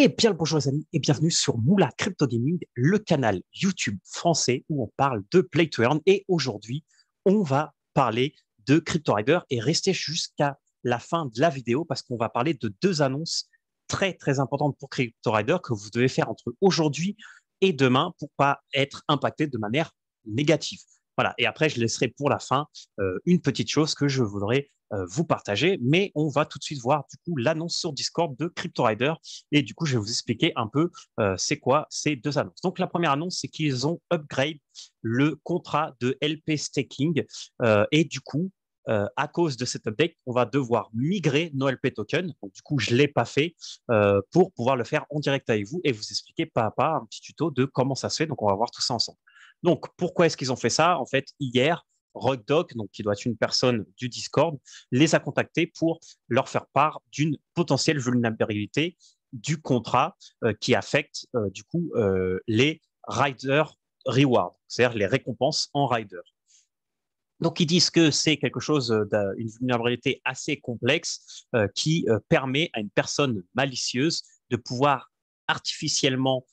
Et bien le bonjour les amis et bienvenue sur Moula Crypto Gaming, le canal YouTube français où on parle de Play to Earn. Et aujourd'hui, on va parler de Crypto Rider et rester jusqu'à la fin de la vidéo parce qu'on va parler de deux annonces très très importantes pour Crypto Rider que vous devez faire entre aujourd'hui et demain pour pas être impacté de manière négative. Voilà. Et après, je laisserai pour la fin une petite chose que je voudrais vous partager, mais on va tout de suite voir du coup l'annonce sur Discord de Crypto Rider et du coup je vais vous expliquer un peu c'est quoi ces deux annonces. Donc la première annonce c'est qu'ils ont upgrade le contrat de LP staking et du coup à cause de cet update, on va devoir migrer nos LP tokens. Donc, du coup, je ne l'ai pas fait pour pouvoir le faire en direct avec vous et vous expliquer pas à pas un petit tuto de comment ça se fait. Donc, on va voir tout ça ensemble. Donc, pourquoi est-ce qu'ils ont fait ça? En fait, hier, Rockdog, donc qui doit être une personne du Discord, les a contactés pour leur faire part d'une potentielle vulnérabilité du contrat qui affecte du coup les rider rewards, c'est-à-dire les récompenses en rider. Donc, ils disent que c'est quelque chose d'une vulnérabilité assez complexe qui permet à une personne malicieuse de pouvoir artificiellement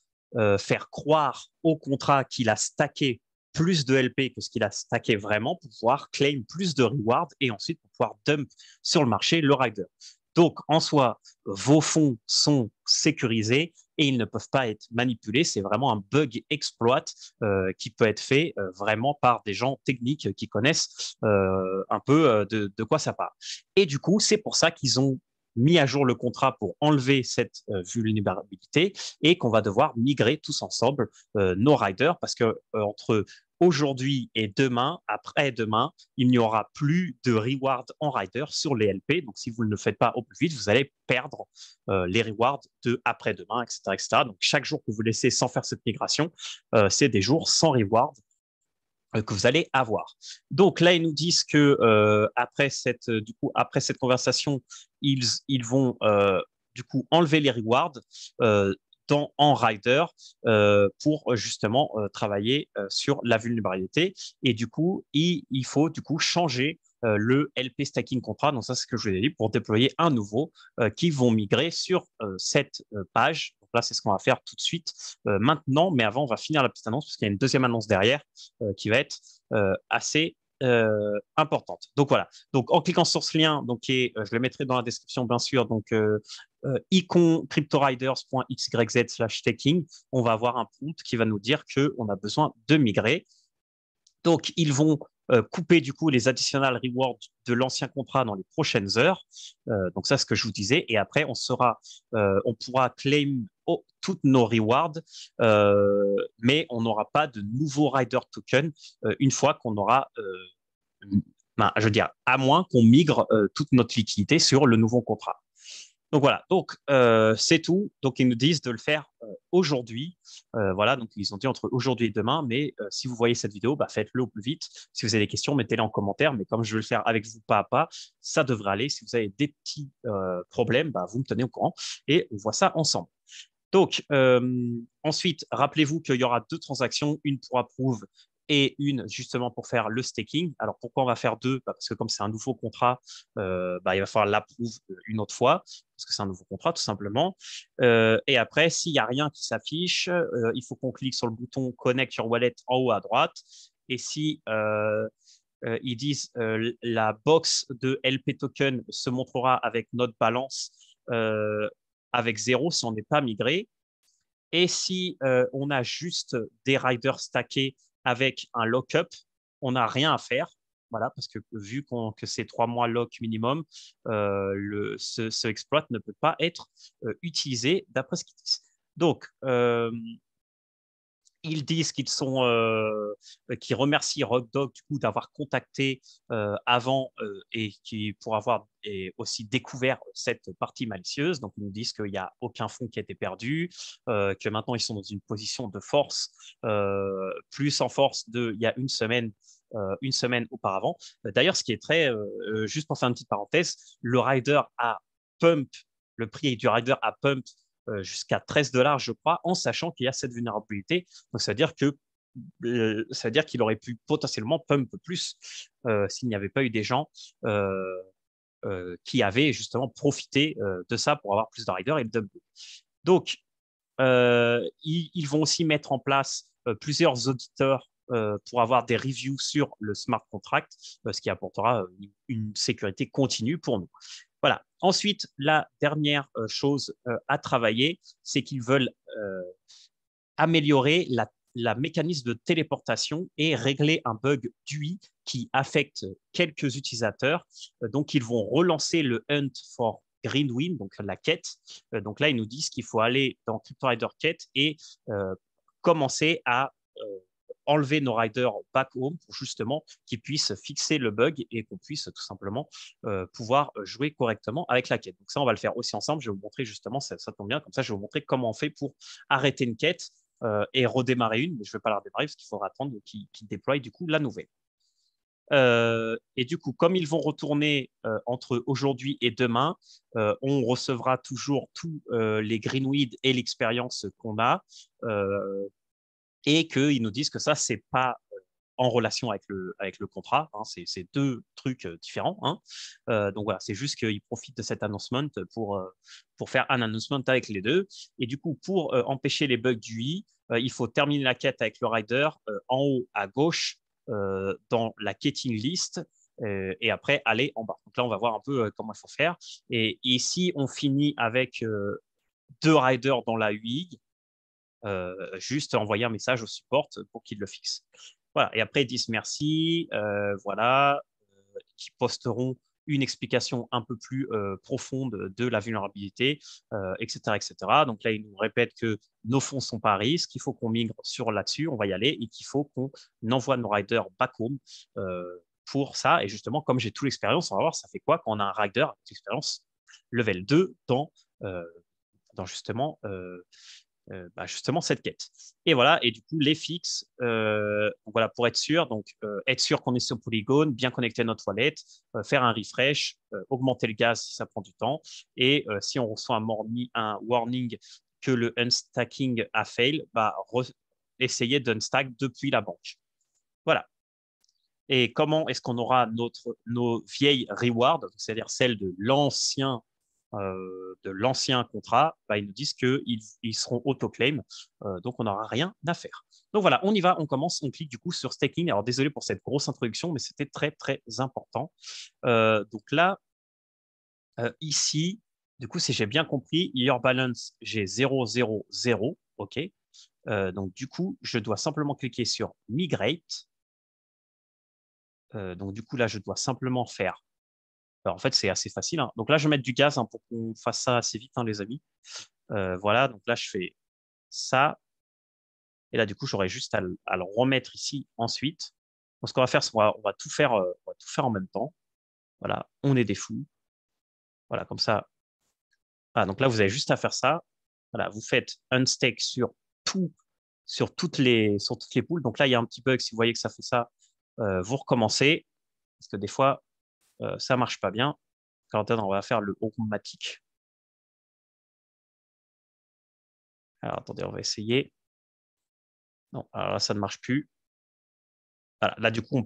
faire croire au contrat qu'il a stacké plus de LP que ce qu'il a stacké vraiment pour pouvoir claim plus de rewards et ensuite pour pouvoir dump sur le marché le rider. Donc, en soi, vos fonds sont sécurisés et ils ne peuvent pas être manipulés. C'est vraiment un bug exploit qui peut être fait vraiment par des gens techniques qui connaissent un peu de quoi ça parle. Et du coup, c'est pour ça qu'ils ont mis à jour le contrat pour enlever cette vulnérabilité et qu'on va devoir migrer tous ensemble nos riders parce que entre aujourd'hui et demain, après-demain, il n'y aura plus de reward en rider sur les LP. Donc, si vous ne le faites pas au plus vite, vous allez perdre les rewards de après-demain, etc., etc. Donc, chaque jour que vous laissez sans faire cette migration, c'est des jours sans reward que vous allez avoir. Donc là, ils nous disent que après cette conversation, ils vont du coup enlever les rewards en rider pour justement travailler sur la vulnérabilité. Et du coup, il faut du coup changer le LP stacking contrat. Donc ça, c'est ce que je vous ai dit pour déployer un nouveau qui vont migrer sur cette page. Donc là, c'est ce qu'on va faire tout de suite maintenant. Mais avant, on va finir la petite annonce parce qu'il y a une deuxième annonce derrière qui va être assez importante. Donc voilà. Donc en cliquant sur ce lien, donc je le mettrai dans la description bien sûr. Donc icon cryptoriders.xyz/staking, on va avoir un prompt qui va nous dire que on a besoin de migrer. Donc, ils vont couper du coup les additionnel rewards de l'ancien contrat dans les prochaines heures. Donc ça, c'est ce que je vous disais. Et après, on pourra claim toutes nos rewards, mais on n'aura pas de nouveaux rider token une fois qu'on aura, je veux dire, à moins qu'on migre toute notre liquidité sur le nouveau contrat. Donc voilà, donc c'est tout. Donc ils nous disent de le faire aujourd'hui. Voilà, donc ils ont dit entre aujourd'hui et demain, mais si vous voyez cette vidéo, bah, faites-le au plus vite. Si vous avez des questions, mettez-les en commentaire. Mais comme je vais le faire avec vous pas à pas, ça devrait aller. Si vous avez des petits problèmes, bah, vous me tenez au courant et on voit ça ensemble. Donc, ensuite, rappelez-vous qu'il y aura deux transactions, une pour approve et une justement pour faire le staking. Alors, pourquoi on va faire deux? Bah, parce que comme c'est un nouveau contrat, bah, il va falloir l'approve une autre fois, parce que c'est un nouveau contrat, tout simplement. Et après, s'il n'y a rien qui s'affiche, il faut qu'on clique sur le bouton Connect your wallet en haut à droite. Et si ils disent la box de LP token se montrera avec notre balance avec zéro si on n'est pas migré. Et si on a juste des riders stackés avec un lock-up, on n'a rien à faire. Voilà, parce que vu que c'est 3 mois lock minimum, ce exploit ne peut pas être utilisé d'après ce qu'ils disent. Donc, ils disent qu'ils remercient Rockdog du coup d'avoir contacté avant et pour avoir aussi découvert cette partie malicieuse. Donc ils nous disent qu'il n'y a aucun fonds qui a été perdu, que maintenant ils sont dans une position de force, plus en force il y a une semaine auparavant. D'ailleurs, ce qui est juste pour faire une petite parenthèse, le rider a pump, le prix du rider a pump jusqu'à 13 $, je crois, en sachant qu'il y a cette vulnérabilité. Donc, ça veut dire qu'il aurait pu potentiellement pump plus s'il n'y avait pas eu des gens qui avaient justement profité de ça pour avoir plus de riders et le dump. Donc, ils vont aussi mettre en place plusieurs auditeurs pour avoir des reviews sur le smart contract, ce qui apportera une sécurité continue pour nous. Voilà. Ensuite, la dernière chose à travailler, c'est qu'ils veulent améliorer la mécanisme de téléportation et régler un bug d'UI qui affecte quelques utilisateurs. Donc, ils vont relancer le Hunt for Greenwind, donc la quête. Donc là, ils nous disent qu'il faut aller dans CryptoRider Quête et commencer à enlever nos riders back home pour justement qu'ils puissent fixer le bug et qu'on puisse tout simplement pouvoir jouer correctement avec la quête. Donc ça, on va le faire aussi ensemble. Je vais vous montrer justement, ça tombe bien, comme ça, je vais vous montrer comment on fait pour arrêter une quête et redémarrer une, mais je ne vais pas la redémarrer parce qu'il faudra attendre qu'il déploie du coup la nouvelle. Et du coup, comme ils vont retourner entre aujourd'hui et demain, on recevra toujours tous les Greenweed et l'expérience qu'on a, et qu'ils nous disent que ça, c'est pas en relation avec le contrat. Hein, c'est deux trucs différents. Hein. Donc voilà, c'est juste qu'ils profitent de cet announcement pour faire un announcement avec les deux. Et du coup, pour empêcher les bugs du i, il faut terminer la quête avec le rider en haut à gauche dans la quêting list. Et après, aller en bas. Donc là, on va voir un peu comment il faut faire. Et ici, on finit avec deux riders dans la UI, juste envoyer un message au support pour qu'il le fixe. Voilà. Et après, ils disent merci, voilà, qui posteront une explication un peu plus profonde de la vulnérabilité, etc., etc. Donc là, ils nous répètent que nos fonds sont pas à risque, qu'il faut qu'on migre sur là-dessus, on va y aller, et qu'il faut qu'on envoie nos riders back home pour ça. Et justement, comme j'ai toute l'expérience, on va voir ça fait quoi quand on a un rider avec expérience level 2 dans justement justement cette quête. Et voilà, et du coup, les fixes, voilà, pour être sûr qu'on est sur Polygon, bien connecter notre wallet, faire un refresh, augmenter le gaz si ça prend du temps, et si on reçoit un warning que le unstacking a fail, essayer d'unstack depuis la banque. Voilà. Et comment est-ce qu'on aura nos vieilles rewards, c'est-à-dire celles de l'ancien contrat, ils nous disent qu'ils seront auto-claim, donc on n'aura rien à faire. Donc voilà, on y va, on commence, on clique du coup sur staking. Alors désolé pour cette grosse introduction, mais c'était très très important. Donc là, ici, du coup, si j'ai bien compris, your balance, j'ai 0, 0, 0, ok. Donc du coup, je dois simplement cliquer sur migrate. Donc du coup, là, je dois simplement faire. Alors, en fait, c'est assez facile. Hein. Donc là, je vais mettre du gaz pour qu'on fasse ça assez vite, hein, les amis. Voilà, donc là, je fais ça. Et là, du coup, j'aurais juste à le remettre ici ensuite. Donc, ce qu'on va faire, c'est qu'on va tout faire, on va tout faire en même temps. Voilà, on est des fous. Voilà, comme ça. Ah, donc là, vous avez juste à faire ça. Voilà, vous faites un stake tout, sur toutes les poules. Donc là, il y a un petit bug. Si vous voyez que ça fait ça, vous recommencez. Parce que des fois, ça marche pas bien. Alors, on va faire le automatique. Alors, attendez, on va essayer. Non, alors là, ça ne marche plus. Voilà, là, du coup,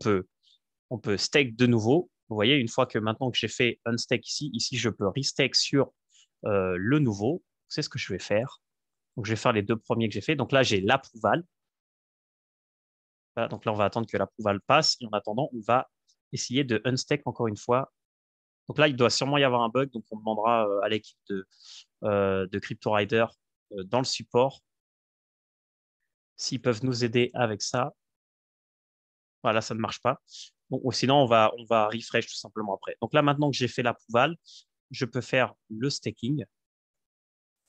on peut stake de nouveau. Vous voyez, une fois que maintenant que j'ai fait un stake ici, je peux restake sur le nouveau. C'est ce que je vais faire. Donc, je vais faire les deux premiers que j'ai fait. Donc là, j'ai l'approval. Voilà, donc là, on va attendre que l'approval passe. Et en attendant, on va essayer de unstake encore une fois. Donc là, il doit sûrement y avoir un bug. Donc, on demandera à l'équipe de CryptoRider dans le support s'ils peuvent nous aider avec ça. Voilà, ça ne marche pas. Bon, ou sinon, on va refresh tout simplement après. Donc là, maintenant que j'ai fait l'approval, je peux faire le staking.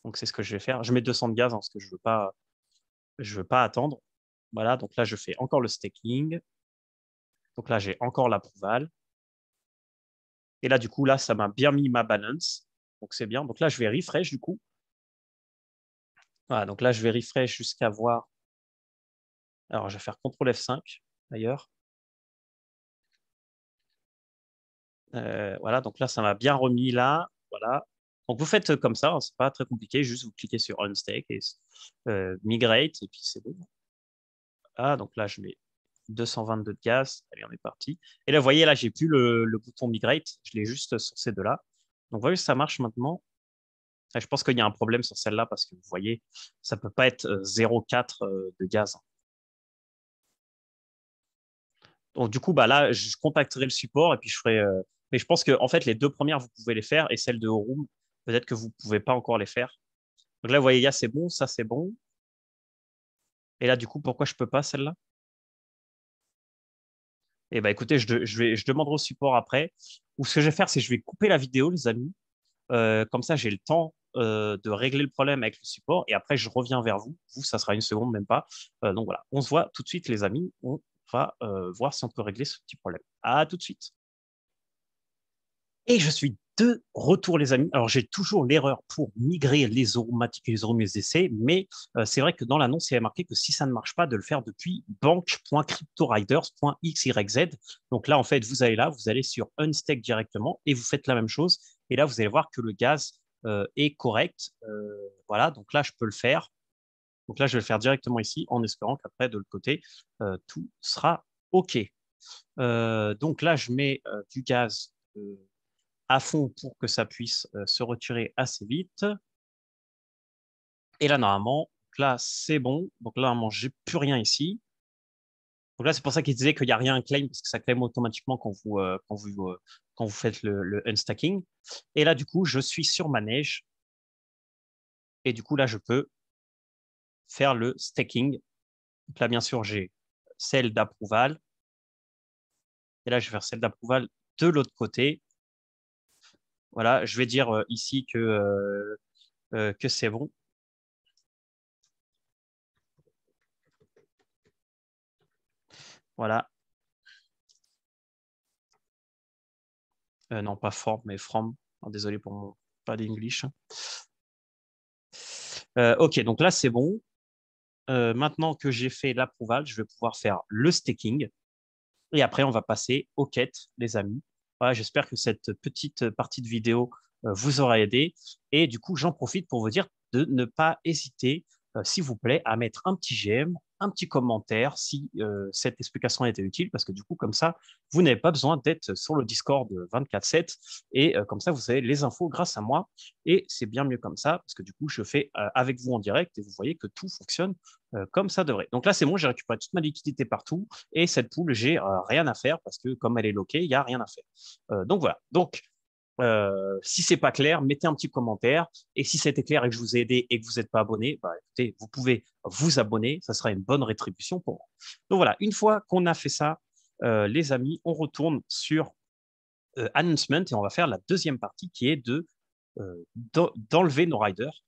Donc, c'est ce que je vais faire. Je mets 200 de gaz parce que je veux pas attendre. Voilà, donc là, je fais encore le staking. Donc là, j'ai encore l'approval. Et là, du coup, là, ça m'a bien mis ma balance. Donc, c'est bien. Donc là, je vais refresh du coup. Voilà, donc là, je vais refresh jusqu'à voir. Alors, je vais faire CTRL F5 d'ailleurs. Voilà, donc là, ça m'a bien remis là. Voilà. Donc, vous faites comme ça, hein, c'est pas très compliqué, juste vous cliquez sur Unstake et Migrate, et puis c'est bon. Ah, donc là, je mets 222 de gaz. Allez, on est parti. Et là, vous voyez, là, j'ai plus le bouton Migrate, je l'ai juste sur ces deux-là. Donc, vous voyez, ça marche maintenant. Je pense qu'il y a un problème sur celle-là parce que vous voyez, ça peut pas être 0,4 de gaz. Donc, du coup, bah là, je contacterai le support et puis je ferai. Mais je pense que en fait, les deux premières, vous pouvez les faire et celle de Home, peut-être que vous pouvez pas encore les faire. Donc là, vous voyez, là, c'est bon, ça, c'est bon. Et là, du coup, pourquoi je peux pas celle-là? Eh ben, écoutez, je demanderai au support après. Ou ce que je vais faire, c'est que je vais couper la vidéo, les amis. Comme ça, j'ai le temps de régler le problème avec le support et après, je reviens vers vous. Vous, ça sera une seconde, même pas. Donc voilà, on se voit tout de suite, les amis. On va voir si on peut régler ce petit problème. À tout de suite. Et je suis de retour, les amis. Alors, j'ai toujours l'erreur pour migrer les aromatiques et les essais, mais c'est vrai que dans l'annonce, il y a marqué que si ça ne marche pas, de le faire depuis bank.cryptoriders.xyz. Donc là, en fait, vous allez là, vous allez sur Unstake directement et vous faites la même chose. Et là, vous allez voir que le gaz est correct. Voilà, donc là, je peux le faire. Donc là, je vais le faire directement ici en espérant qu'après, de l'autre côté, tout sera OK. Donc là, je mets du gaz à fond pour que ça puisse se retirer assez vite. Et là, normalement, là, c'est bon. Donc là, normalement, j'ai plus rien ici. Donc là, c'est pour ça qu'il disait qu'il n'y a rien à claim, parce que ça claim automatiquement quand vous faites le unstacking. Et là, du coup, je suis sur manège. Et du coup, là, je peux faire le staking. Donc là, bien sûr, j'ai celle d'approval. Et là, je vais faire celle d'approval de l'autre côté. Voilà, je vais dire ici que c'est bon. Voilà. Non, pas form, mais from. Oh, désolé pour mon pas d'English. OK, donc là, c'est bon. Maintenant que j'ai fait l'approval, je vais pouvoir faire le staking. Et après, on va passer aux quêtes, les amis. Voilà, j'espère que cette petite partie de vidéo vous aura aidé. Et du coup, j'en profite pour vous dire de ne pas hésiter, s'il vous plaît, à mettre un petit j'aime, un petit commentaire si cette explication a été utile, parce que du coup, comme ça, vous n'avez pas besoin d'être sur le Discord 24/7. Et comme ça, vous avez les infos grâce à moi. Et c'est bien mieux comme ça, parce que du coup, je fais avec vous en direct et vous voyez que tout fonctionne comme ça devrait. Donc là, c'est bon, j'ai récupéré toute ma liquidité partout. Et cette poule, j'ai rien à faire parce que comme elle est loquée, il n'y a rien à faire. Donc voilà. Donc, si c'est pas clair, mettez un petit commentaire. Et si c'était clair et que je vous ai aidé et que vous n'êtes pas abonné, bah, écoutez, vous pouvez vous abonner. Ça sera une bonne rétribution pour moi. Donc voilà. Une fois qu'on a fait ça, les amis, on retourne sur announcement et on va faire la deuxième partie qui est d'enlever nos riders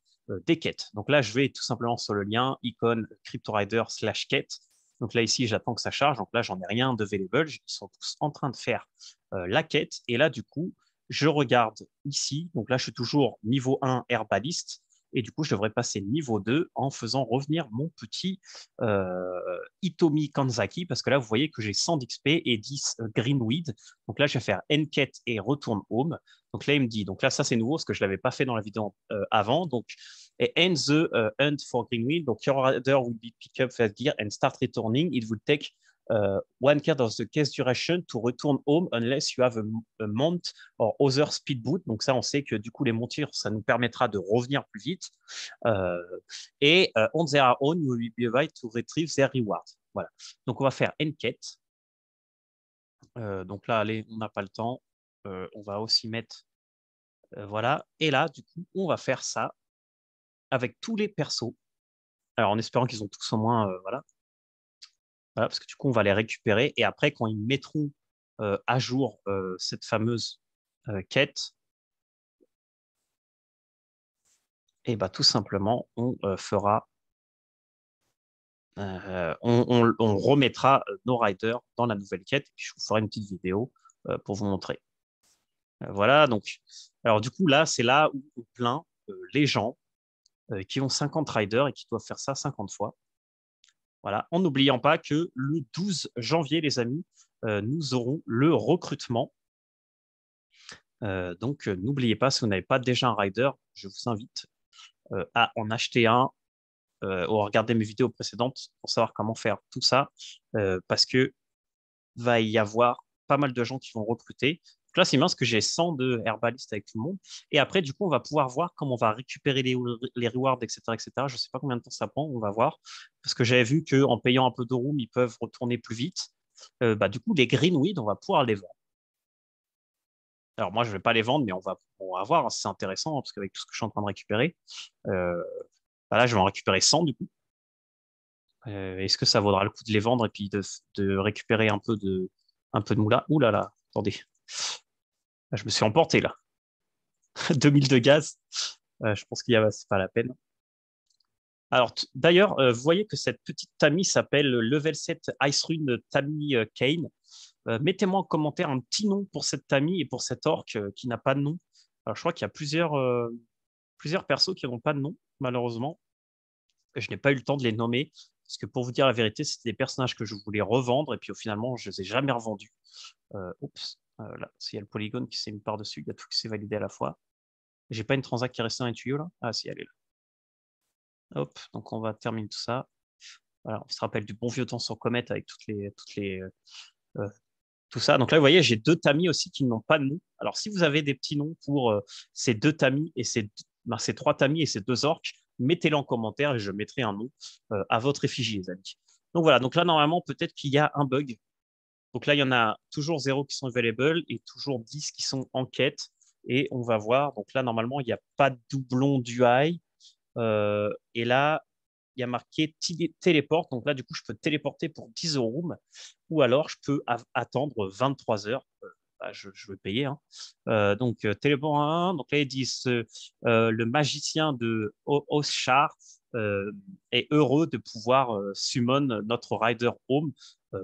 des quêtes. Donc là, je vais tout simplement sur le lien icône CryptoRider/quête. Donc là, ici, j'attends que ça charge. Donc là, j'en ai rien de available. Ils sont tous en train de faire la quête. Et là, du coup, je regarde ici. Donc là, je suis toujours niveau 1 herbaliste. Et du coup, je devrais passer niveau 2 en faisant revenir mon petit Hitomi Kanzaki, parce que là, vous voyez que j'ai 100 d'XP et 10 Greenweed. Donc là, je vais faire Enquête et retourne home. Donc là, il me dit, donc là, ça c'est nouveau, parce que je ne l'avais pas fait dans la vidéo avant. Donc, et end the hunt for Greenweed. Donc, your rider will be pick up first gear and start returning. It will take 1 card of the case duration to return home unless you have a mount or other speed boot. Donc ça, on sait que du coup, les montures, ça nous permettra de revenir plus vite. Et on their own, you will be able to retrieve their reward. Voilà. Donc, on va faire enquête. Donc là, allez, on n'a pas le temps. On va aussi mettre, voilà. Et là, du coup, on va faire ça avec tous les persos. Alors, en espérant qu'ils ont tous au moins, voilà. Voilà, parce que du coup, on va les récupérer. Et après, quand ils mettront à jour cette fameuse quête, et bah, tout simplement, on fera, on remettra nos riders dans la nouvelle quête. Et puis, je vous ferai une petite vidéo pour vous montrer. Voilà, donc, alors du coup, là, c'est là où on plaint les gens qui ont 50 riders et qui doivent faire ça 50 fois. Voilà, en n'oubliant pas que le 12 janvier, les amis, nous aurons le recrutement. Donc, n'oubliez pas, si vous n'avez pas déjà un rider, je vous invite à en acheter un ou à regarder mes vidéos précédentes pour savoir comment faire tout ça, parce que va y avoir pas mal de gens qui vont recruter Donc là, c'est bien parce que j'ai 100 de herbaliste avec tout le monde. Et après, du coup, on va pouvoir voir comment on va récupérer les rewards, etc., etc. Je ne sais pas combien de temps ça prend, on va voir. Parce que j'avais vu qu'en payant un peu de room, ils peuvent retourner plus vite. Du coup, les greenweed, on va pouvoir les vendre. Alors moi, je ne vais pas les vendre, mais on va voir, hein, si c'est intéressant, hein, parce qu'avec tout ce que je suis en train de récupérer, euh, là, je vais en récupérer 100 du coup. Est-ce que ça vaudra le coup de les vendre et puis de récupérer un peu de moula? Ouh là là, attendez, je me suis emporté là. 2000 de gaz, je pense c'est pas la peine. Alors, d'ailleurs, vous voyez que cette petite Tammy s'appelle Level 7 Ice Rune Tammy Kane. Mettez-moi en commentaire un petit nom pour cette Tammy et pour cet orc qui n'a pas de nom. Alors, je crois qu'il y a plusieurs persos qui n'ont pas de nom, malheureusement. Je n'ai pas eu le temps de les nommer, parce que pour vous dire la vérité, c'était des personnages que je voulais revendre, et puis finalement, je ne les ai jamais revendus. Oups, là, s'il y a le polygone qui s'est mis par-dessus, il y a tout qui s'est validé à la fois. J'ai pas une transac qui est restée dans les tuyaux, là? Ah, si, elle est là. Hop, donc on va terminer tout ça. Voilà, on se rappelle du bon vieux temps sur Comet avec euh, tout ça. Donc là, vous voyez, j'ai deux tamis aussi qui n'ont pas de nom. Alors, si vous avez des petits noms pour ces deux tamis et ces trois tamis et ces deux orques, mettez-les en commentaire et je mettrai un nom à votre effigie, les amis. Donc voilà, donc là, normalement, peut-être qu'il y a un bug. Donc là, il y en a toujours 0 qui sont available et toujours 10 qui sont en quête. Et on va voir. Donc là, normalement, il n'y a pas de doublon du high. Et là, il y a marqué téléport. Donc là, du coup, je peux téléporter pour 10 euros. Ou alors, je peux attendre 23 heures. Je veux payer, hein. Donc, téléport 1. Donc là, ils disent le magicien de Oshar est heureux de pouvoir summon notre Rider Home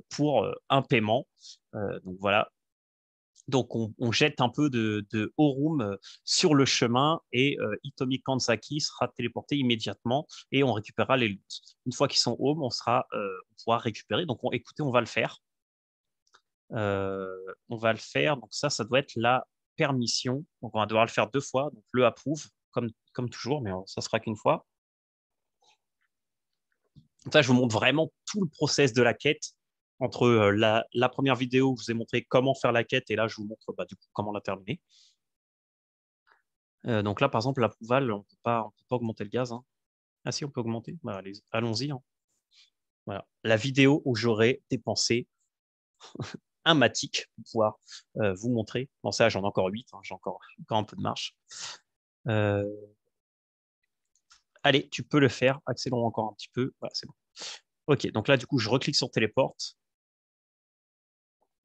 pour un paiement. Donc voilà, donc, on jette un peu de Aurum sur le chemin et Hitomi Kansaki sera téléporté immédiatement et on récupérera les loots. Une fois qu'ils sont home, on pourra récupérer. Donc, écoutez, on va le faire. On va le faire. Donc, ça doit être la permission. Donc, on va devoir le faire 2 fois. Donc, le approuve, comme toujours, mais ça sera qu'une fois. Donc, ça, je vous montre vraiment tout le process de la quête. Entre la première vidéo où je vous ai montré comment faire la quête et là, je vous montre du coup comment la terminer. Donc là, par exemple, la Prouval, on peut pas augmenter le gaz, hein. Ah si, on peut augmenter. Bah, allons-y, hein. Voilà. La vidéo où j'aurais dépensé un matic pour pouvoir vous montrer. Bon, ça, j'en ai encore 8, hein, j'ai encore un peu de marche. Euh, Allez, tu peux le faire. Accélérons encore un petit peu. Voilà, c'est bon. Ok, donc là, du coup, je reclique sur Téléport.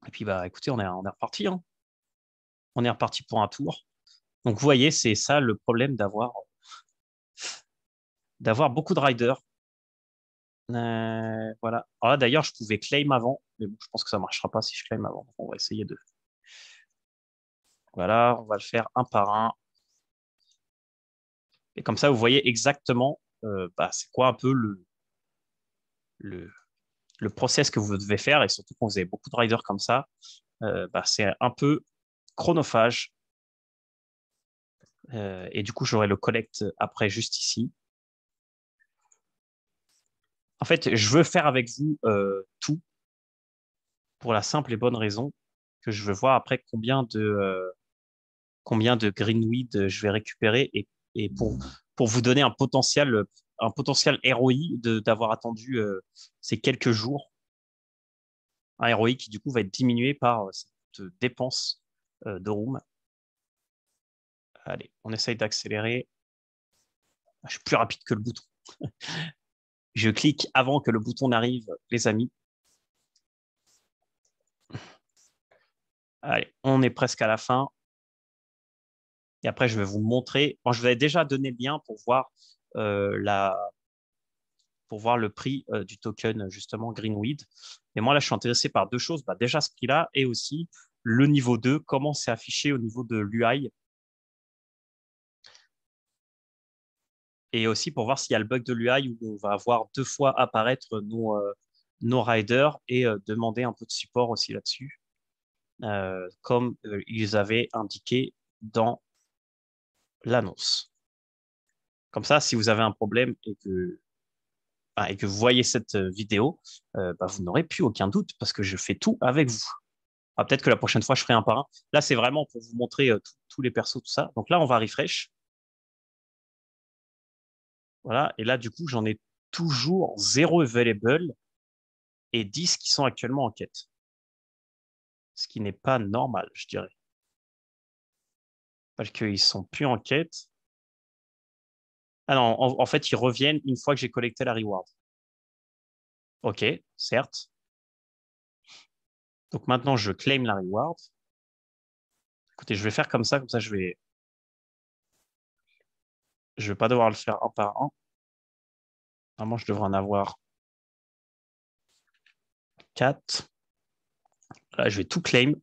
Et puis, écoutez, on est reparti, hein. On est reparti pour un tour. Donc, vous voyez, c'est ça le problème d'avoir beaucoup de riders. Voilà. Alors là, d'ailleurs, je pouvais claim avant, mais bon, je pense que ça ne marchera pas si je claim avant. Donc, on va essayer de. Voilà, on va le faire un par un. Et comme ça, vous voyez exactement c'est quoi un peu le, le process que vous devez faire. Et surtout quand vous avez beaucoup de riders comme ça, c'est un peu chronophage. Et du coup, j'aurai le collect après juste ici. En fait, je veux faire avec vous tout pour la simple et bonne raison que je veux voir après combien de greenweed je vais récupérer et pour vous donner un potentiel ROI d'avoir attendu ces quelques jours, un ROI qui du coup va être diminué par cette dépense de room. Allez, on essaye d'accélérer. Je suis plus rapide que le bouton. Je clique avant que le bouton n'arrive, les amis. Allez, on est presque à la fin. Et après, je vais vous montrer. Bon, je vous avais déjà donné le lien euh, la, pour voir le prix du token, justement, Greenweed. Et moi, là, je suis intéressé par deux choses. Déjà, ce prix-là et aussi le niveau 2, comment c'est affiché au niveau de l'UI. Et aussi pour voir s'il y a le bug de l'UI où on va avoir 2 fois apparaître nos riders et demander un peu de support aussi là-dessus, comme ils avaient indiqué dans l'annonce. Comme ça, si vous avez un problème et que vous voyez cette vidéo, vous n'aurez plus aucun doute parce que je fais tout avec vous. Ah, peut-être que la prochaine fois, je ferai un par un. Là, c'est vraiment pour vous montrer tous les persos, tout ça. Donc là, on va refresh. Voilà. Et là, du coup, j'en ai toujours 0 available et 10 qui sont actuellement en quête. Ce qui n'est pas normal, je dirais. Parce qu'ils sont plus en quête. Ah non, en fait, ils reviennent une fois que j'ai collecté la reward. Ok, certes. Donc maintenant, je claim la reward. Écoutez, je vais faire comme ça, je vais pas devoir le faire un par un. Normalement, je devrais en avoir 4. Là, je vais tout claim.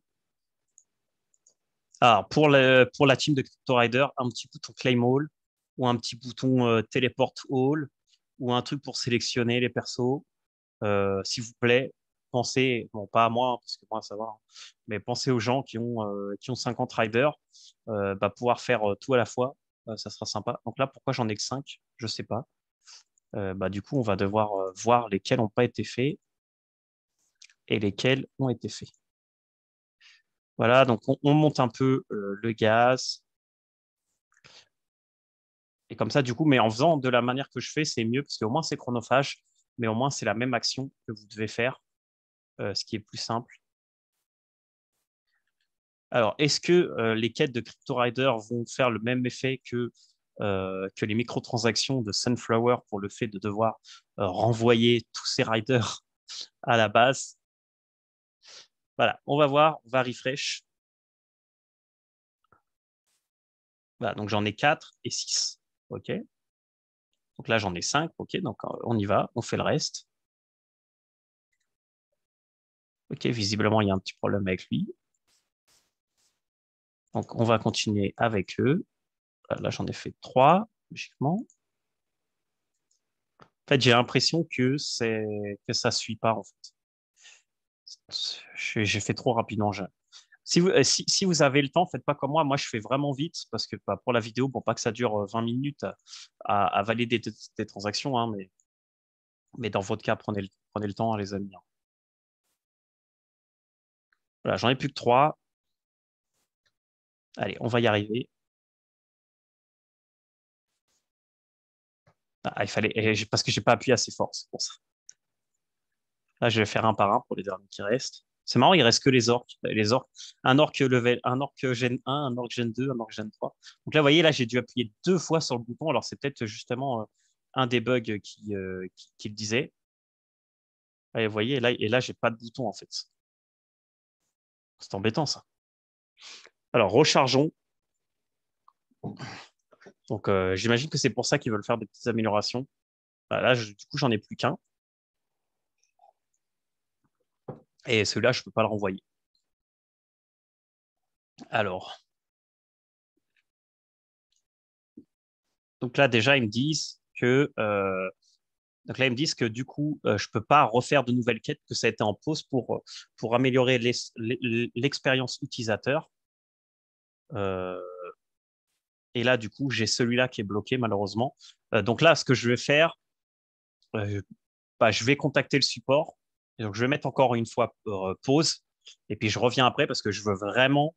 Alors, pour la team de Crypto Rider, un petit bouton claim all ou un petit bouton teleport all ou un truc pour sélectionner les persos. S'il vous plaît, pensez, bon, pas à moi, hein, parce que moi, ça va, hein, mais pensez aux gens qui ont 50 riders, bah, pouvoir faire tout à la fois, ça sera sympa. Donc là, pourquoi j'en ai que 5? Je sais pas. Bah, du coup, on va devoir voir lesquels n'ont pas été faits et lesquels ont été faits. Voilà, donc on monte un peu le gaz. Et comme ça, du coup, mais en faisant de la manière que je fais, c'est mieux parce qu'au moins c'est chronophage, mais au moins c'est la même action que vous devez faire, ce qui est plus simple. Alors, est-ce que les quêtes de Crypto Rider vont faire le même effet que les microtransactions de Sunflower pour le fait de devoir renvoyer tous ces riders à la base? Voilà, on va voir, on va refresh. Voilà, donc j'en ai 4 et 6. OK. Donc là, j'en ai 5. OK, donc on y va, on fait le reste. OK, visiblement, il y a un petit problème avec lui. Donc, on va continuer avec eux. Là, j'en ai fait 3, logiquement. En fait, j'ai l'impression que ça suit pas, en fait. J'ai fait trop rapidement. Si vous avez le temps, faites pas comme moi. Moi, je fais vraiment vite parce que bah, pour la vidéo, pour pas que ça dure 20 minutes à valider des transactions, hein, mais dans votre cas, prenez le temps, hein, les amis, hein. Voilà, j'en ai plus que 3. Allez, on va y arriver. Ah, il fallait, parce que j'ai pas appuyé assez fort, c'est pour ça. Là, je vais faire un par un pour les derniers qui restent. C'est marrant, il reste que les orques. Les orques, un orque gen 1, un orque gen 2, un orque gen 3. Donc là, vous voyez, là, j'ai dû appuyer 2 fois sur le bouton. Alors, c'est peut-être justement un des bugs qui le disait. Et vous voyez, et là, j'ai pas de bouton, en fait. C'est embêtant, ça. Alors, rechargeons. Donc, j'imagine que c'est pour ça qu'ils veulent faire des petites améliorations. Bah, là, du coup, j'en ai plus qu'un. Et celui-là, je peux pas le renvoyer. Alors, donc là, déjà, ils me disent que donc là, ils me disent que du coup, je peux pas refaire de nouvelles quêtes, que ça a été en pause pour améliorer l'expérience utilisateur. Euh, et là, du coup, j'ai celui-là qui est bloqué, malheureusement. Donc là, ce que je vais faire, euh, bah, je vais contacter le support. Et donc, je vais mettre encore une fois pause. Et puis, je reviens après parce que je veux vraiment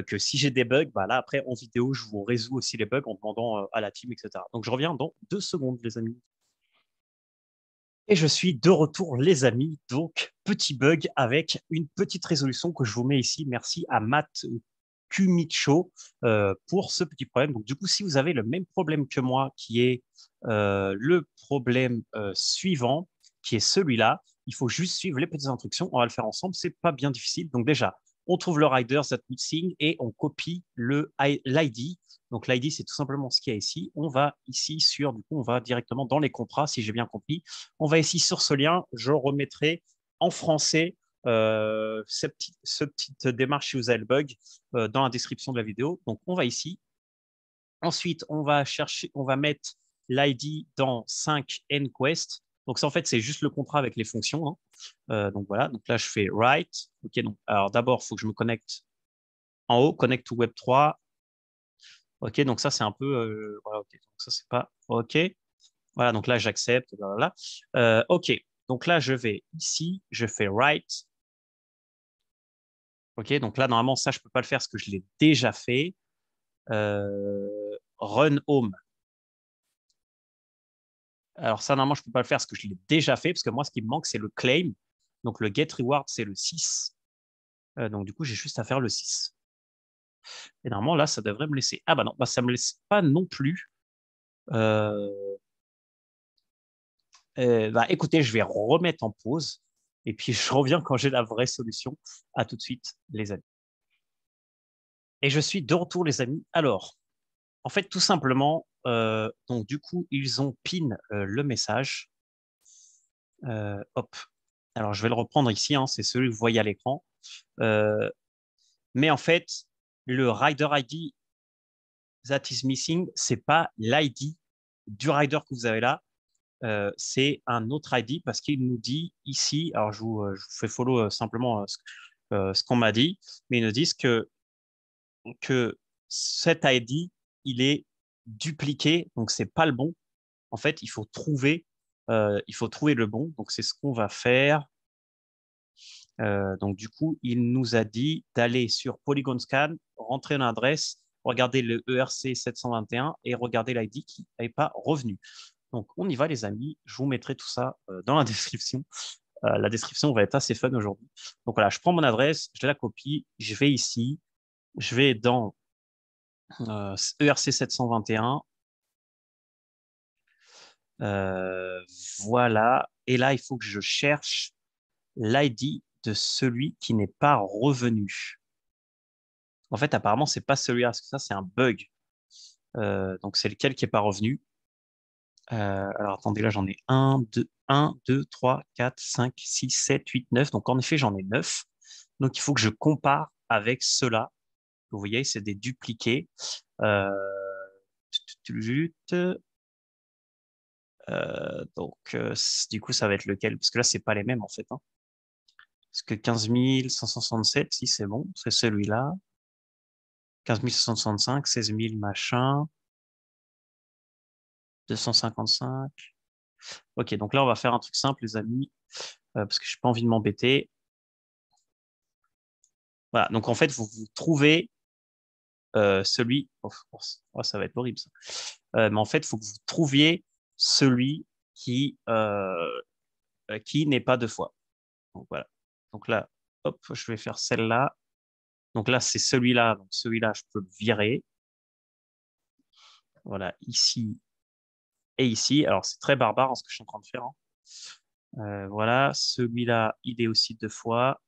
que si j'ai des bugs, bah là, après, en vidéo, je vous résous aussi les bugs en demandant à la team, etc. Donc, je reviens dans 2 secondes, les amis. Et je suis de retour, les amis. Donc, petit bug avec une petite résolution que je vous mets ici. Merci à Matt Kumicho pour ce petit problème. Donc, du coup, si vous avez le même problème que moi, qui est le problème suivant, qui est celui-là, il faut juste suivre les petites instructions. On va le faire ensemble. C'est pas bien difficile. Donc, déjà, on trouve le rider that missing et on copie l'ID. Donc, l'ID, c'est tout simplement ce qu'il y a ici. On va ici sur, du coup, on va directement dans les contrats, si j'ai bien compris. On va ici sur ce lien. Je remettrai en français ce petite démarche si vous avez le bug dans la description de la vidéo. Donc, on va ici. Ensuite, on va chercher, on va mettre l'ID dans 5 nQuest. Donc, ça, en fait, c'est juste le contrat avec les fonctions, hein. Donc, voilà. Donc, là, je fais write. OK, donc, alors, d'abord, il faut que je me connecte en haut, connect to Web3. OK, donc ça, c'est un peu. Voilà, OK. Donc, ça, c'est pas OK. Voilà, donc là, j'accepte. Voilà. OK. Donc là, je vais ici, je fais write OK, donc là, normalement, ça, je peux pas le faire parce que je l'ai déjà fait. Run home. Alors ça, normalement, je peux pas le faire parce que je l'ai déjà fait, parce que moi, ce qui me manque, c'est le claim. Donc le get reward, c'est le 6. Donc du coup, j'ai juste à faire le 6. Et normalement, là, ça devrait me laisser. Ah bah non, bah, ça me laisse pas non plus. Euh, Bah, écoutez, je vais remettre en pause. Et puis, je reviens quand j'ai la vraie solution. À tout de suite, les amis. Et je suis de retour, les amis. Alors, en fait, tout simplement, donc du coup, ils ont pin le message. Hop. Alors, je vais le reprendre ici, hein, c'est celui que vous voyez à l'écran. Euh, mais en fait, le rider ID that is missing, c'est pas l'ID du rider que vous avez là, c'est un autre ID parce qu'il nous dit ici, alors je vous fais follow simplement ce qu'on m'a dit, mais ils nous disent que cet ID, il est dupliqué, donc c'est pas le bon. En fait, il faut trouver le bon. Donc c'est ce qu'on va faire. Donc du coup, il nous a dit d'aller sur Polygon Scan, rentrer une adresse, regarder le ERC 721 et regarder l'ID qui n'est pas revenu. Donc on y va les amis, je vous mettrai tout ça dans la description. La description va être assez fun aujourd'hui. Donc voilà, je prends mon adresse, je la copie, je vais ici, je vais dans ERC 721. Euh, voilà, et là il faut que je cherche l'ID de celui qui n'est pas revenu. En fait, apparemment, c'est pas celui-là, parce que ça, c'est un bug. Donc, c'est lequel qui est pas revenu. Alors, attendez, là, j'en ai 2, 3, 4, 5, 6, 7, 8, 9. Donc, en effet, j'en ai 9. Donc, il faut que je compare avec ceux-là. Vous voyez, c'est des dupliqués. Euh, du coup, ça va être lequel? Parce que là, c'est pas les mêmes, en fait, hein. Parce que 15 167, si c'est bon, c'est celui-là. 15 165, 16 000 machin, 255. Ok, donc là, on va faire un truc simple, les amis, parce que je n'ai pas envie de m'embêter. Voilà, donc en fait, vous trouvez celui. Oh, oh, ça va être horrible, ça. Mais en fait, il faut que vous trouviez celui qui n'est pas deux fois. Donc voilà. Donc là, hop, je vais faire celle-là. Donc là, c'est celui-là. Donc celui-là, je peux le virer. Voilà, ici et ici. Alors, c'est très barbare hein, ce que je suis en train de faire, hein. Voilà, celui-là, il est aussi deux fois.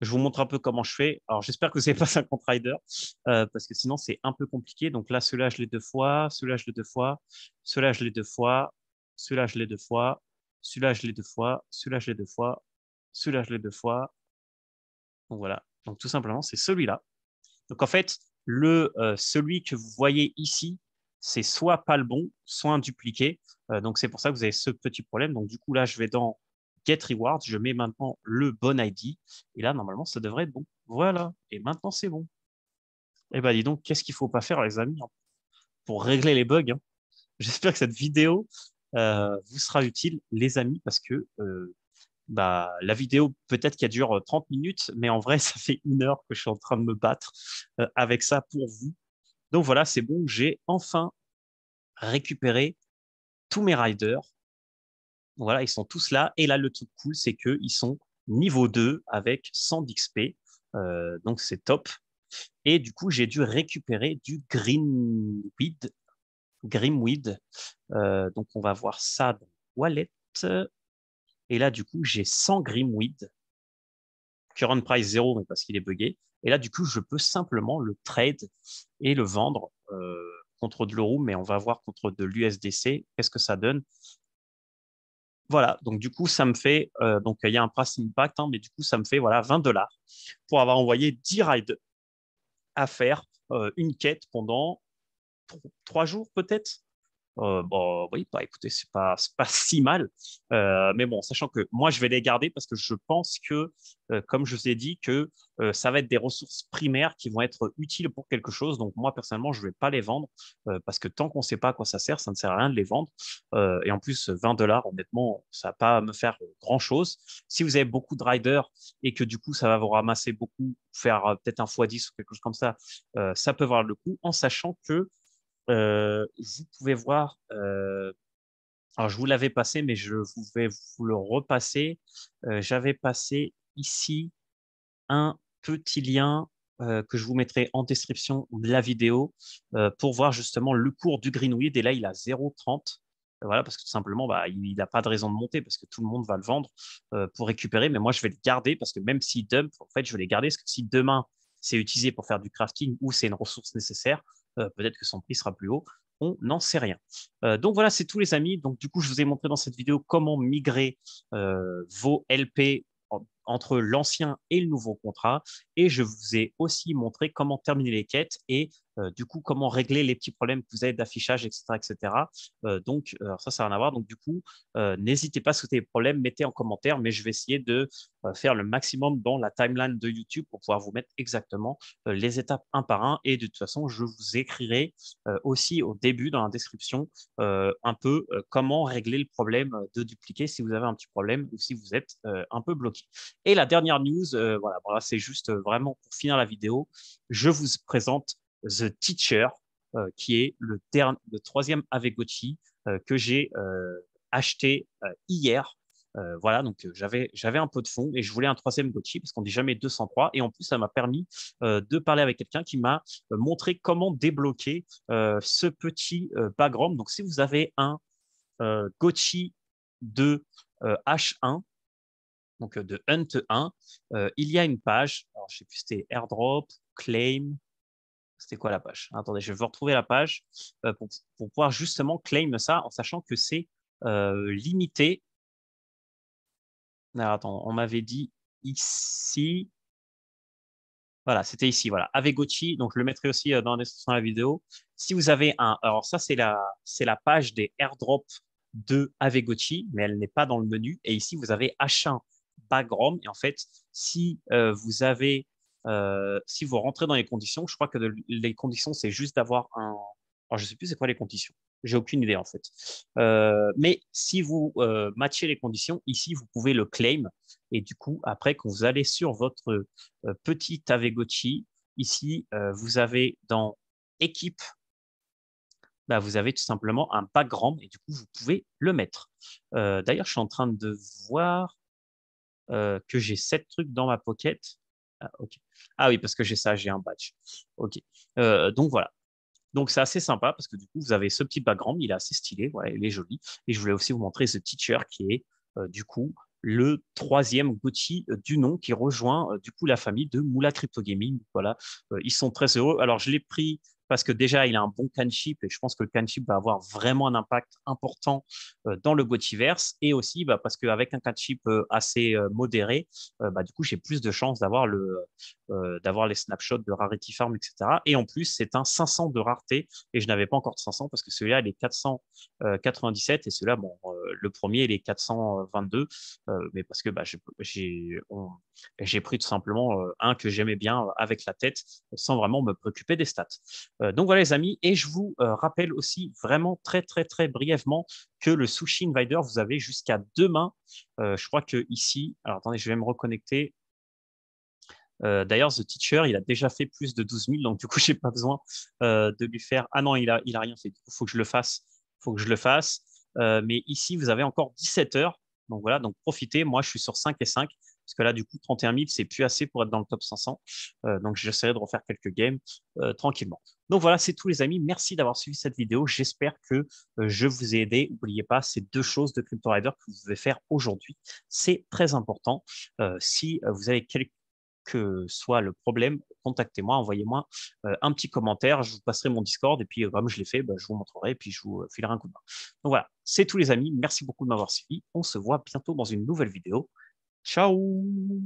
Je vous montre un peu comment je fais. Alors, j'espère que vous n'avez pas 50 riders, parce que sinon, c'est un peu compliqué. Donc là, celui-là, je l'ai deux fois, celui-là, je l'ai deux fois, celui-là, je l'ai deux fois, celui-là, je l'ai deux fois, celui-là, je l'ai deux fois, celui-là, je l'ai deux fois, celui-là, je l'ai deux fois. Donc voilà. Donc tout simplement, c'est celui-là. Donc en fait, celui que vous voyez ici, c'est soit pas le bon, soit un dupliqué. Donc c'est pour ça que vous avez ce petit problème. Donc du coup, là, je vais dans Get Reward, je mets maintenant le bon ID. Et là, normalement, ça devrait être bon. Voilà. Et maintenant, c'est bon. Eh ben, dis donc, qu'est-ce qu'il faut pas faire, les amis, hein, pour régler les bugs, hein. J'espère que cette vidéo vous sera utile, les amis, parce que bah, la vidéo, peut-être qu'elle dure 30 minutes, mais en vrai, ça fait 1 heure que je suis en train de me battre avec ça pour vous. Donc voilà, c'est bon, j'ai enfin récupéré tous mes riders. Voilà, ils sont tous là. Et là, le truc cool, c'est qu'ils sont niveau 2 avec 100 d'XP. Donc c'est top. Et du coup, j'ai dû récupérer du Greenweed. Grimweed. Donc on va voir ça dans Wallet. Et là, du coup, j'ai 100 Grimweed. Current price 0, mais parce qu'il est buggé. Et là, du coup, je peux simplement le trade et le vendre contre de l'euro, mais on va voir contre de l'USDC. Qu'est-ce que ça donne? Voilà, donc du coup, ça me fait, donc il y a un price impact, hein, mais du coup, ça me fait voilà, 20 $ pour avoir envoyé 10 rides à faire une quête pendant 3 jours peut-être. Bon, oui, bah, écoutez, c'est pas si mal. Mais bon, sachant que moi, je vais les garder parce que je pense que, comme je vous ai dit, que ça va être des ressources primaires qui vont être utiles pour quelque chose. Donc, moi, personnellement, je vais pas les vendre parce que tant qu'on sait pas à quoi ça sert, ça ne sert à rien de les vendre. Et en plus, 20 $, honnêtement, ça va pas me faire grand-chose. Si vous avez beaucoup de riders et que du coup, ça va vous ramasser beaucoup, faire peut-être un x10 ou quelque chose comme ça peut valoir le coup en sachant que vous pouvez voir, alors je vous l'avais passé, mais je vais vous le repasser. J'avais passé ici un petit lien que je vous mettrai en description de la vidéo pour voir justement le cours du Greenweed. Et là, il a 0,30. Voilà, parce que tout simplement, bah, il n'a pas de raison de monter parce que tout le monde va le vendre pour récupérer. Mais moi, je vais le garder parce que même s'il dump, en fait, je vais les garder parce que si demain, c'est utilisé pour faire du crafting ou c'est une ressource nécessaire, peut-être que son prix sera plus haut. On n'en sait rien. Donc voilà, c'est tout les amis. Donc du coup, je vous ai montré dans cette vidéo comment migrer vos LP entre l'ancien et le nouveau contrat. Et je vous ai aussi montré comment terminer les quêtes et du coup, comment régler les petits problèmes que vous avez d'affichage, etc., etc. Donc, ça n'a rien à voir. Donc, du coup, n'hésitez pas à souhaiter des problèmes, mettez en commentaire, mais je vais essayer de faire le maximum dans la timeline de YouTube pour pouvoir vous mettre exactement les étapes un par un. Et de toute façon, je vous écrirai aussi au début dans la description un peu comment régler le problème de dupliquer si vous avez un petit problème ou si vous êtes un peu bloqué. Et la dernière news, voilà, c'est juste vraiment pour finir la vidéo, je vous présente The Teacher, qui est le troisième Avegotchi que j'ai acheté hier. Voilà, donc j'avais un peu de fonds et je voulais un troisième Gotchi parce qu'on dit jamais 203. Et en plus, ça m'a permis de parler avec quelqu'un qui m'a montré comment débloquer ce petit background. Donc, si vous avez un Gotchi de H1, donc de Hunt 1, il y a une page. Alors, je sais plus si c'était airdrop, claim. C'était quoi la page? Attendez, je vais vous retrouver la page pour pouvoir justement claim ça en sachant que c'est limité. Alors, attends, on m'avait dit ici. Voilà, c'était ici. Voilà, Avegotchi. Donc, je le mettrai aussi dans la description de la vidéo. Si vous avez un. Alors, ça, c'est la page des airdrops de Avegotchi, mais elle n'est pas dans le menu. Et ici, vous avez H1 background. Et en fait, si si vous rentrez dans les conditions, je crois que les conditions, c'est juste d'avoir un. Alors, je sais plus c'est quoi les conditions. J'ai aucune idée en fait. Mais si vous matchez les conditions, ici, vous pouvez le claim. Et du coup, après, quand vous allez sur votre petit Avegotchi, ici, vous avez dans équipe, bah, vous avez tout simplement un background et du coup, vous pouvez le mettre. D'ailleurs, je suis en train de voir que j'ai 7 trucs dans ma pocket. Ah, ok. Ah oui, parce que j'ai ça, j'ai un badge. Ok. Donc voilà. Donc c'est assez sympa parce que du coup, vous avez ce petit background, il est assez stylé, voilà, il est joli. Et je voulais aussi vous montrer ce teacher qui est du coup le troisième Gucci du nom qui rejoint du coup la famille de Moula Crypto Gaming. Voilà, ils sont très heureux. Alors je l'ai pris parce que déjà il a un bon can chip et je pense que le can chip va avoir vraiment un impact important dans le Gotiverse et aussi bah, parce qu'avec un can chip assez modéré, bah, du coup j'ai plus de chances d'avoir les snapshots de Rarity Farm, etc. Et en plus, c'est un 500 de rareté et je n'avais pas encore de 500 parce que celui-là, il est 497 et celui-là, bon, le premier, il est 422, mais parce que bah, j'ai pris tout simplement un que j'aimais bien avec la tête sans vraiment me préoccuper des stats. Donc voilà les amis, et je vous rappelle aussi vraiment très très très brièvement que le Sushi Invader, vous avez jusqu'à demain. Je crois que ici, alors attendez, je vais me reconnecter. D'ailleurs, The Teacher, il a déjà fait plus de 12 000, donc du coup, j'ai pas besoin de lui faire. Ah non, il a rien fait. Il faut que je le fasse. Faut que je le fasse. Mais ici, vous avez encore 17 heures. Donc voilà, donc profitez. Moi, je suis sur 5 et 5. Parce que là, du coup, 31 000, c'est plus assez pour être dans le top 500. Donc, j'essaierai de refaire quelques games tranquillement. Donc voilà, c'est tout les amis. Merci d'avoir suivi cette vidéo. J'espère que je vous ai aidé. N'oubliez pas ces 2 choses de Crypto Rider que vous devez faire aujourd'hui. C'est très important. Si vous avez que soit le problème, contactez-moi, envoyez-moi un petit commentaire, je vous passerai mon Discord et puis comme je l'ai fait, bah, je vous montrerai et puis je vous filerai un coup de main. Donc voilà, c'est tout les amis, merci beaucoup de m'avoir suivi, on se voit bientôt dans une nouvelle vidéo. Ciao!